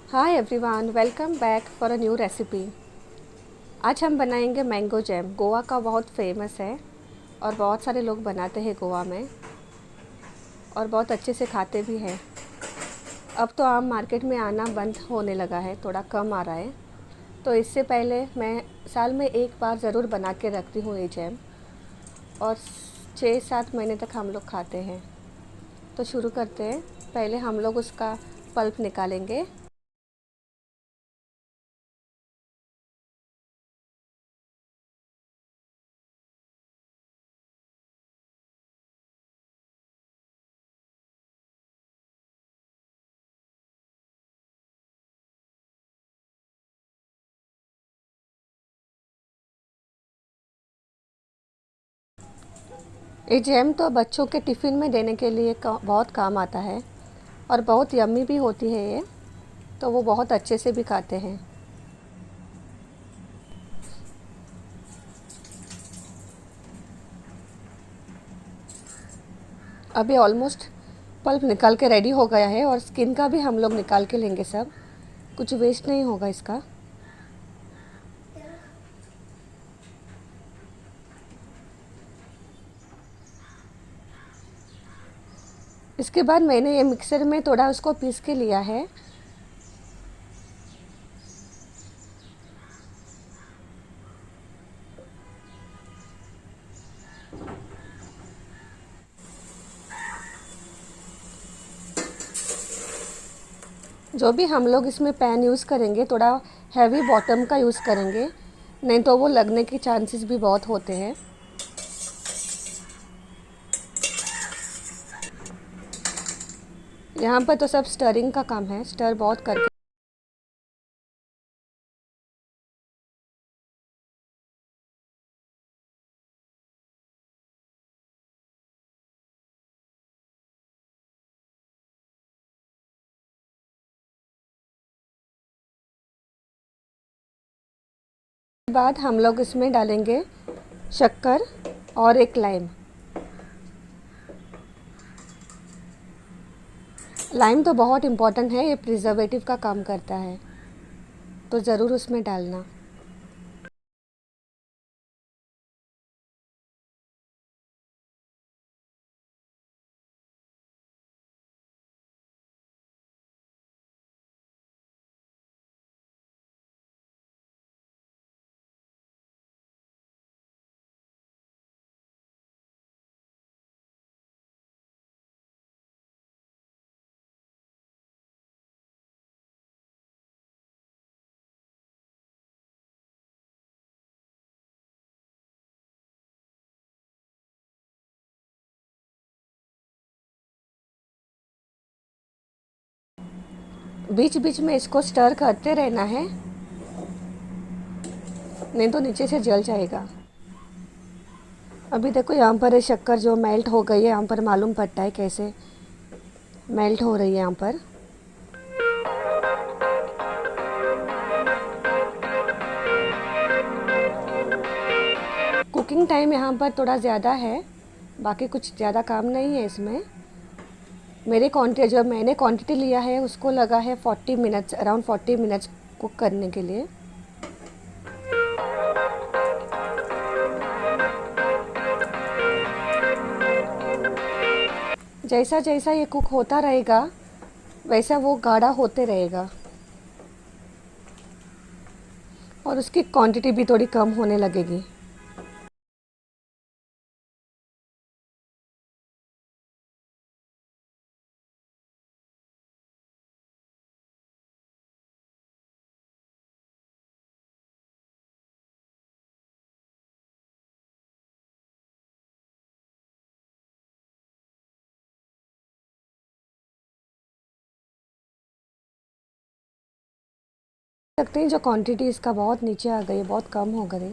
Hi everyone, welcome back for a new recipe. आज हम बनाएंगे मैंगो जैम। गोवा का बहुत फेमस है और बहुत सारे लोग बनाते हैं गोवा में और बहुत अच्छे से खाते भी हैं। अब तो आम मार्केट में आना बंद होने लगा है, थोड़ा कम आ रहा है। तो इससे पहले मैं साल में एक बार ज़रूर बना के रखती हूँ ये जैम, और 6-7 महीने तक हम लोग खाते हैं। तो शुरू करते हैं। पहले हम लोग उसका पल्प निकालेंगे। ये जैम तो बच्चों के टिफ़िन में देने के लिए बहुत काम आता है और बहुत यम्मी भी होती है ये, तो वो बहुत अच्छे से भी खाते हैं। अभी ऑलमोस्ट पल्प निकाल के रेडी हो गया है और स्किन का भी हम लोग निकाल के लेंगे सब, कुछ वेस्ट नहीं होगा इसका। इसके बाद मैंने ये मिक्सर में थोड़ा उसको पीस के लिया है। जो भी हम लोग इसमें पैन यूज़ करेंगे थोड़ा हैवी बॉटम का यूज़ करेंगे, नहीं तो वो लगने के चांसेस भी बहुत होते हैं। यहाँ पर तो सब स्टरिंग का काम है, स्टर बहुत करके। बाद हम लोग इसमें डालेंगे शक्कर और एक लाइम। लाइम तो बहुत इम्पॉर्टेंट है, ये प्रिजर्वेटिव का काम करता है, तो ज़रूर उसमें डालना। बीच बीच में इसको स्टर करते रहना है, नहीं तो नीचे से जल जाएगा। अभी देखो यहाँ पर शक्कर जो मेल्ट हो गई है, यहाँ पर मालूम पड़ता है कैसे मेल्ट हो रही है यहाँ पर। कुकिंग टाइम यहाँ पर थोड़ा ज़्यादा है, बाकी कुछ ज़्यादा काम नहीं है इसमें। मेरे क्वांटिटी जो मैंने क्वांटिटी लिया है उसको लगा है 40 मिनट्स, अराउंड 40 मिनट्स कुक करने के लिए। जैसा जैसा ये कुक होता रहेगा वैसा वो गाढ़ा होते रहेगा और उसकी क्वांटिटी भी थोड़ी कम होने लगेगी। सकते हैं जो क्वांटिटी इसका बहुत नीचे आ गई, बहुत कम हो गई।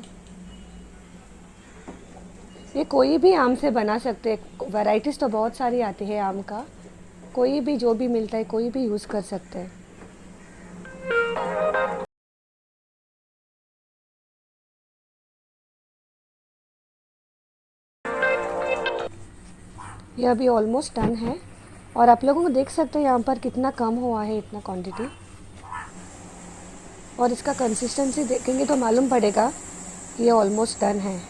ये कोई भी आम से बना सकते हैं, वैरायटीज़ तो बहुत सारी आती है आम का, कोई भी जो भी मिलता है कोई भी यूज़ कर सकते हैं। ये अभी ऑलमोस्ट डन है और आप लोगों को देख सकते हैं यहाँ पर कितना कम हुआ है, इतना क्वांटिटी। और इसका कंसिस्टेंसी देखेंगे तो मालूम पड़ेगा कि ये ऑलमोस्ट डन है।